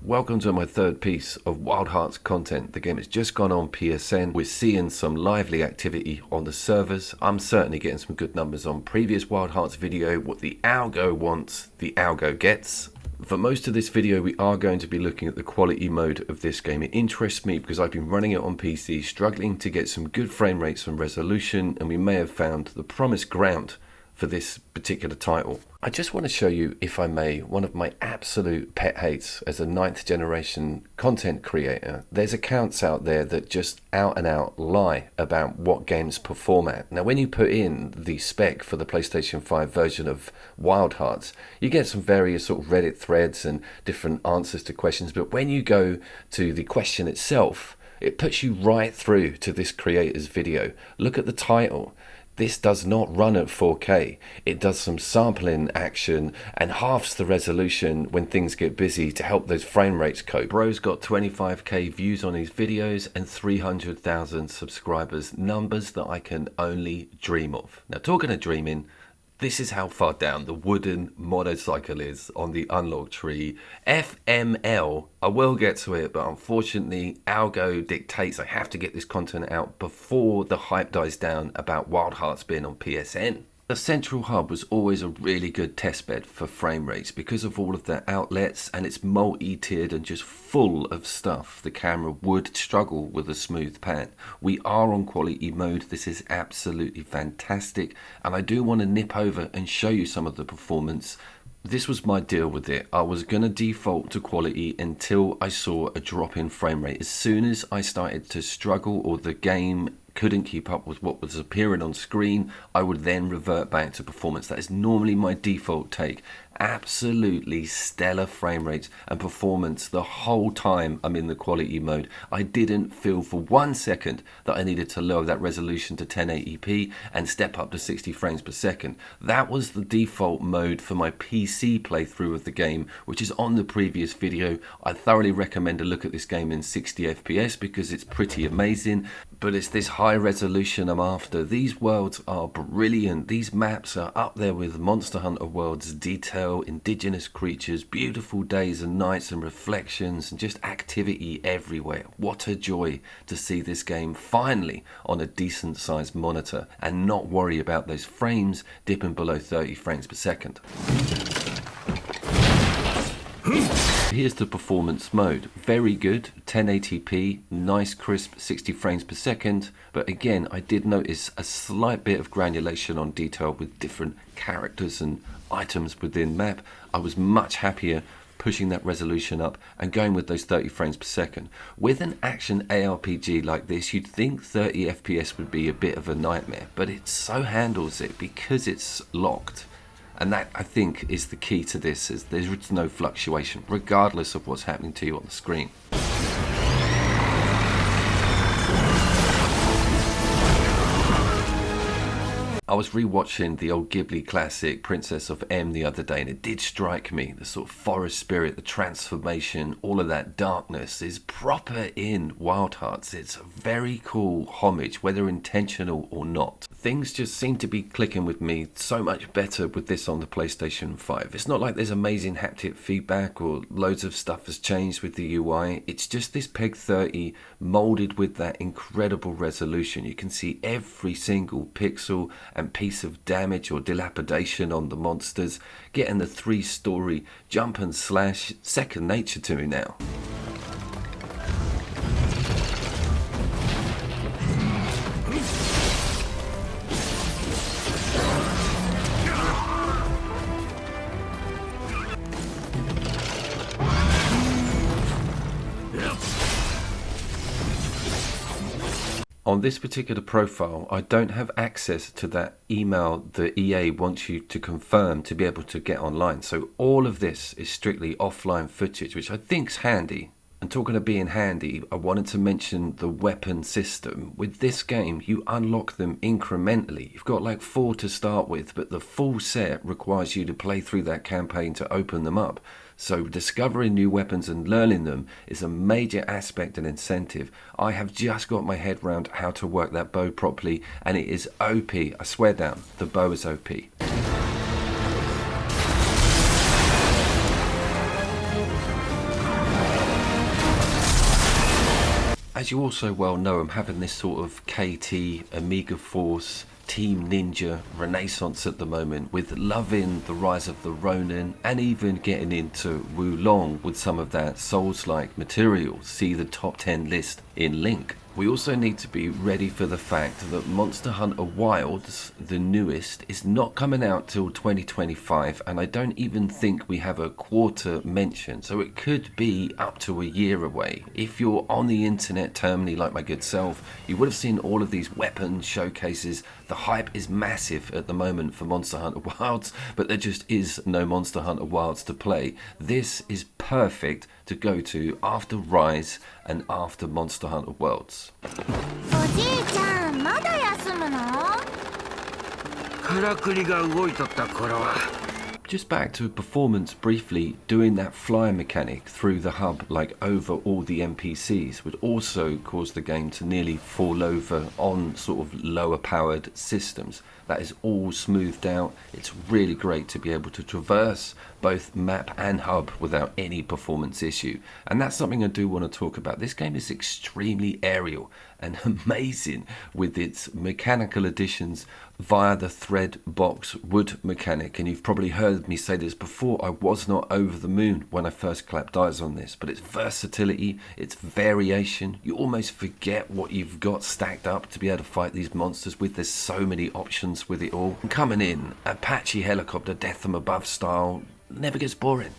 Welcome to my third piece of Wild Hearts content. The game has just gone on PSN. We're seeing some lively activity on the servers. I'm certainly getting some good numbers on previous Wild Hearts video. What the algo wants, the algo gets. For most of this video, we are going to be looking at the quality mode of this game. It interests me because I've been running it on PC, struggling to get some good frame rates and resolution, and we may have found the promised ground for this particular title. I just want to show you, if I may, one of my absolute pet hates as a 9th generation content creator. There's accounts out there that just out and out lie about what games perform at. Now when you put in the spec for the PlayStation 5 version of Wild Hearts, you get some various sort of Reddit threads and different answers to questions, but when you go to the question itself, it puts you right through to this creator's video. Look at the title. This does not run at 4K. It does some sampling action and halves the resolution when things get busy to help those frame rates cope. Bro's got 25k views on his videos and 300,000 subscribers, numbers that I can only dream of. Now talking of dreaming, this is how far down the wooden motorcycle is on the unlock tree. FML, I will get to it, but unfortunately algo dictates I have to get this content out before the hype dies down about Wild Hearts being on PSN. The central hub was always a really good testbed for frame rates because of all of the outlets, and it's multi-tiered and just full of stuff. The camera would struggle with a smooth pan. We are on quality mode. This is absolutely fantastic, and I do want to nip over and show you some of the performance. This was my deal with it. I was going to default to quality until I saw a drop in frame rate. As soon as I started to struggle or the game couldn't keep up with what was appearing on screen, I would then revert back to performance. That is normally my default take. Absolutely stellar frame rates and performance the whole time I'm in the quality mode. I didn't feel for 1 second that I needed to lower that resolution to 1080p and step up to 60 frames per second. That was the default mode for my PC playthrough of the game, which is on the previous video. I thoroughly recommend a look at this game in 60 FPS because it's pretty amazing, but it's this high resolution I'm after. These worlds are brilliant. These maps are up there with Monster Hunter World's detail, indigenous creatures, beautiful days and nights and reflections, and just activity everywhere. What a joy to see this game finally on a decent sized monitor and not worry about those frames dipping below 30 frames per second. Here's the performance mode. Very good, 1080p, nice crisp 60 frames per second, but again I did notice a slight bit of granulation on detail with different characters and items within map. I was much happier pushing that resolution up and going with those 30 frames per second. With an action ARPG like this, you'd think 30 FPS would be a bit of a nightmare, but it so handles it because it's locked. And that, I think, is the key to this, is there's no fluctuation, regardless of what's happening to you on the screen. I was rewatching the old Ghibli classic Princess of M the other day, and it did strike me, the sort of forest spirit, the transformation, all of that darkness is proper in Wild Hearts. It's a very cool homage, whether intentional or not. Things just seem to be clicking with me so much better with this on the PlayStation 5. It's not like there's amazing haptic feedback or loads of stuff has changed with the UI. It's just this PEG 30 molded with that incredible resolution. You can see every single pixel and piece of damage or dilapidation on the monsters. Getting the 3-story jump and slash, second nature to me now. On this particular profile, I don't have access to that email the EA wants you to confirm to be able to get online. So all of this is strictly offline footage, which I think's handy. And talking of being handy, I wanted to mention the weapon system. With this game, you unlock them incrementally. You've got like 4 to start with, but the full set requires you to play through that campaign to open them up. So discovering new weapons and learning them is a major aspect and incentive. I have just got my head around how to work that bow properly, and it is OP. I swear down, the bow is OP. As you also well know, I'm having this sort of KT, Amiga Force, Team Ninja renaissance at the moment, with loving the rise of the Ronin and even getting into Wulong with some of that Souls-like material. See the top 10 list in link. We also need to be ready for the fact that Monster Hunter Wilds, the newest, is not coming out till 2025, and I don't even think we have a quarter mention, so it could be up to a year away. If you're on the internet terminally like my good self, you would have seen all of these weapon showcases. The hype is massive at the moment for Monster Hunter Wilds, but there just is no Monster Hunter Wilds to play. This is perfect to go to after Rise and after Monster Hunter Worlds. おじいちゃん、まだ休むの？からくりが動いとった頃は。 Just back to performance briefly, doing that fly mechanic through the hub, like over all the NPCs, would also cause the game to nearly fall over on sort of lower powered systems. That is all smoothed out. It's really great to be able to traverse both map and hub without any performance issue. And that's something I do want to talk about. This game is extremely aerial and amazing with its mechanical additions via the thread box wood mechanic. And you've probably heard me say this before, I was not over the moon when I first clapped eyes on this, but its versatility, its variation, you almost forget what you've got stacked up to be able to fight these monsters with. There's so many options with it all. And coming in, Apache helicopter death from above style never gets boring.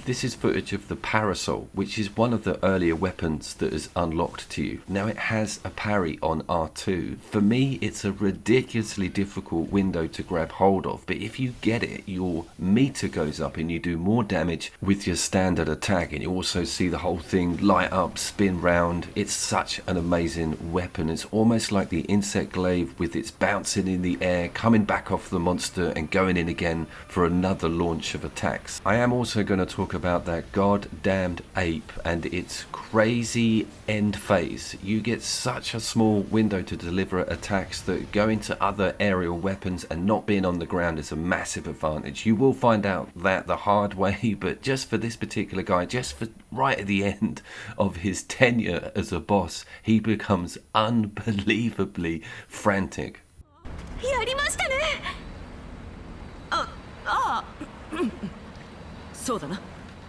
This is footage of the Parasol, which is one of the earlier weapons that is unlocked to you. Now it has a parry on R2. For me, it's a ridiculously difficult window to grab hold of, but if you get it, your meter goes up and you do more damage with your standard attack, and you also see the whole thing light up, spin round. It's such an amazing weapon. It's almost like the insect glaive with its bouncing in the air, coming back off the monster and going in again for another launch of attacks. I am also going to talk about that goddamned ape and its crazy end phase. You get such a small window to deliver attacks that going to other aerial weapons and not being on the ground is a massive advantage. You will find out that the hard way, but just for this particular guy, just for right at the end of his tenure as a boss, he becomes unbelievably frantic. やりましたね。そうだな。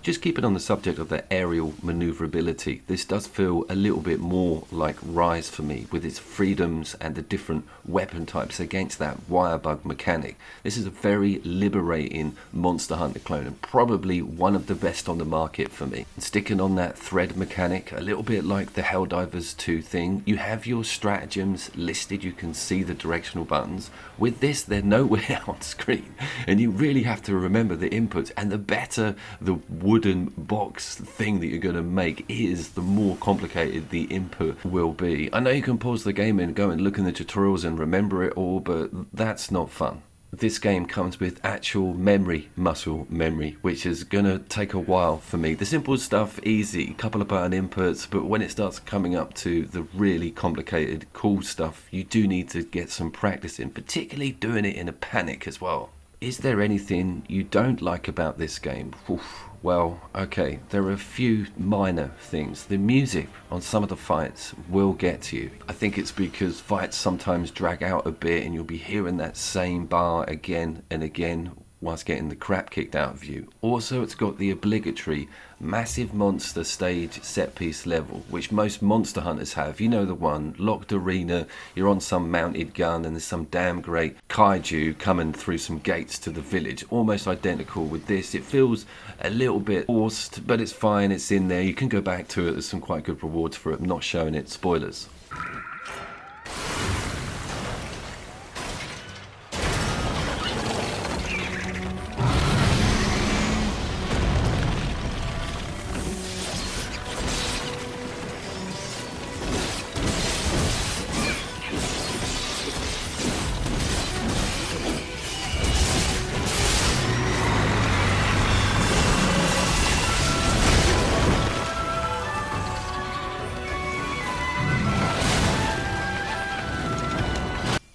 Just keeping on the subject of the aerial maneuverability, this does feel a little bit more like Rise for me, with its freedoms and the different weapon types against that wirebug mechanic. This is a very liberating Monster Hunter clone and probably one of the best on the market for me. And sticking on that thread mechanic, a little bit like the Helldivers 2 thing, you have your stratagems listed, you can see the directional buttons. With this, they're nowhere on screen, and you really have to remember the inputs, and the better the wooden box thing that you're going to make is, the more complicated the input will be. I know you can pause the game and go and look in the tutorials and remember it all, but that's not fun. This game comes with actual muscle memory, which is going to take a while for me. The simple stuff, easy, couple of button inputs, but when it starts coming up to the really complicated, cool stuff, you do need to get some practice in, particularly doing it in a panic as well. Is there anything you don't like about this game? Oof. Well, okay, there are a few minor things. The music on some of the fights will get to you. I think it's because fights sometimes drag out a bit and you'll be hearing that same bar again and again whilst getting the crap kicked out of you. Also, it's got the obligatory massive monster stage set piece level, which most Monster Hunters have. You know the one, locked arena, you're on some mounted gun and there's some damn great kaiju coming through some gates to the village. Almost identical with this. It feels a little bit forced, but it's fine, it's in there. You can go back to it, there's some quite good rewards for it. I'm not showing it, spoilers.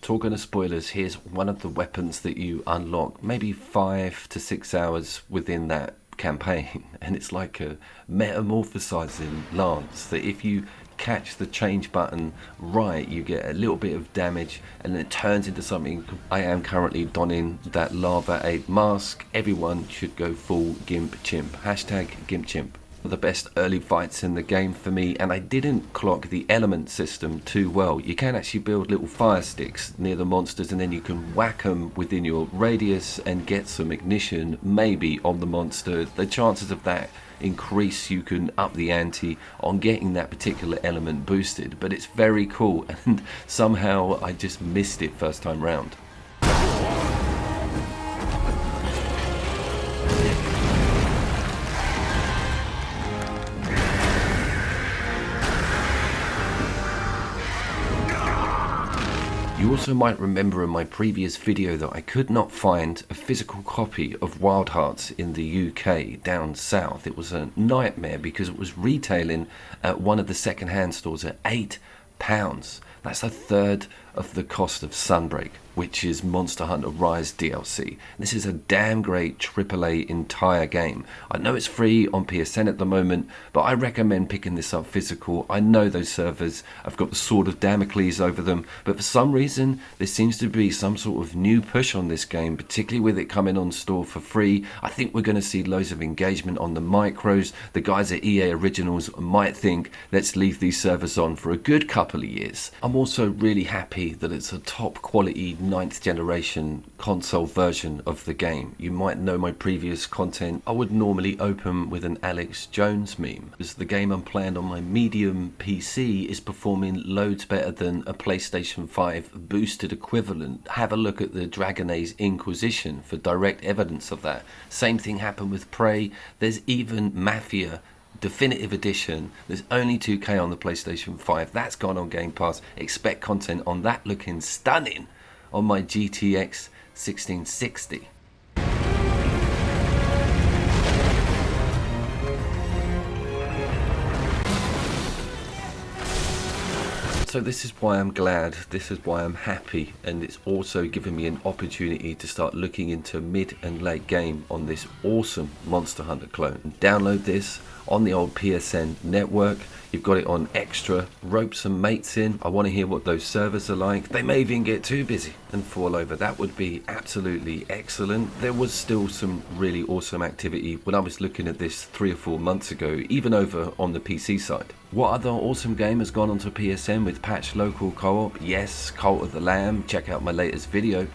Talking of spoilers, here's one of the weapons that you unlock, maybe 5 to 6 hours within that campaign, and it's like a metamorphosizing lance that if you catch the change button right, you get a little bit of damage and then it turns into something. I am currently donning that lava ape mask. Everyone should go full gimp chimp. Hashtag gimp chimp. The best early fights in the game for me, and I didn't clock the element system too well. You can actually build little fire sticks near the monsters and then you can whack them within your radius and get some ignition maybe on the monster. The chances of that increase. You can up the ante on getting that particular element boosted, but it's very cool, and somehow I just missed it first time round. You also might remember in my previous video that I could not find a physical copy of Wild Hearts in the UK down south. It was a nightmare because it was retailing at one of the second-hand stores at £8. That's a third of the cost of Sunbreak, which is Monster Hunter Rise DLC. This is a damn great AAA entire game. I know it's free on PSN at the moment, but I recommend picking this up physical. I know those servers have got the sword of Damocles over them, but for some reason there seems to be some sort of new push on this game, particularly with it coming on store for free. I think we're going to see loads of engagement on the micros. The guys at EA Originals might think, let's leave these servers on for a good couple of years. I'm also really happy that it's a top quality 9th generation console version of the game. You might know my previous content. I would normally open with an Alex Jones meme, as the game I'm playing on my medium PC is performing loads better than a PlayStation 5 boosted equivalent. Have a look at the Dragon Age Inquisition for direct evidence of that. Same thing happened with Prey. There's even Mafia Definitive Edition. There's only 2K on the PlayStation 5. That's gone on Game Pass. Expect content on that looking stunning on my GTX 1660. So this is why I'm glad, this is why I'm happy, and it's also given me an opportunity to start looking into mid and late game on this awesome Monster Hunter clone. Download this on the old PSN network. You've got it on extra. Rope some mates in. I want to hear what those servers are like. They may even get too busy and fall over. That would be absolutely excellent. There was still some really awesome activity when I was looking at this 3 or 4 months ago, even over on the PC side. What other awesome game has gone onto PSN with patch local co-op? Yes, Cult of the Lamb. Check out my latest video.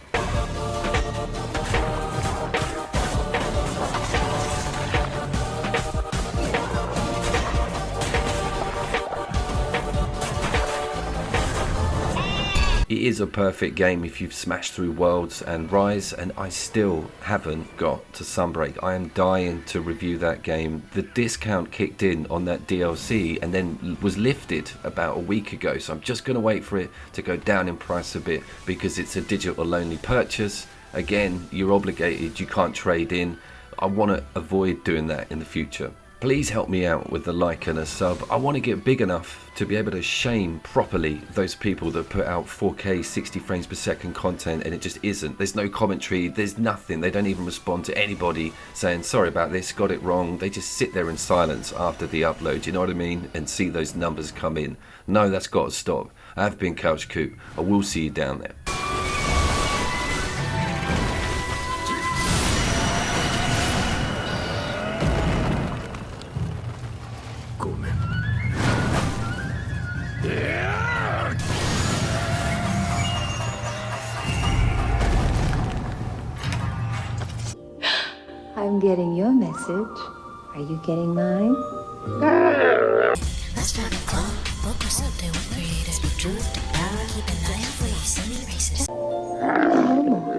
It is a perfect game if you've smashed through Worlds and Rise, and I still haven't got to Sunbreak. I am dying to review that game. The discount kicked in on that DLC and then was lifted about a week ago, so I'm just going to wait for it to go down in price a bit because it's a digital only purchase. Again, you're obligated, you can't trade in. I want to avoid doing that in the future. Please help me out with the like and a sub. I want to get big enough to be able to shame properly those people that put out 4K 60 frames per second content and it just isn't. There's no commentary, there's nothing. They don't even respond to anybody saying sorry about this, got it wrong. They just sit there in silence after the upload, you know what I mean? And see those numbers come in. No, that's got to stop. I have been Couch Coop. I will see you down there. I'm getting your message. Are you getting mine? Let's find a club, book or something with creators. Be truth to power, keep an eye out for you silly racists. Come on.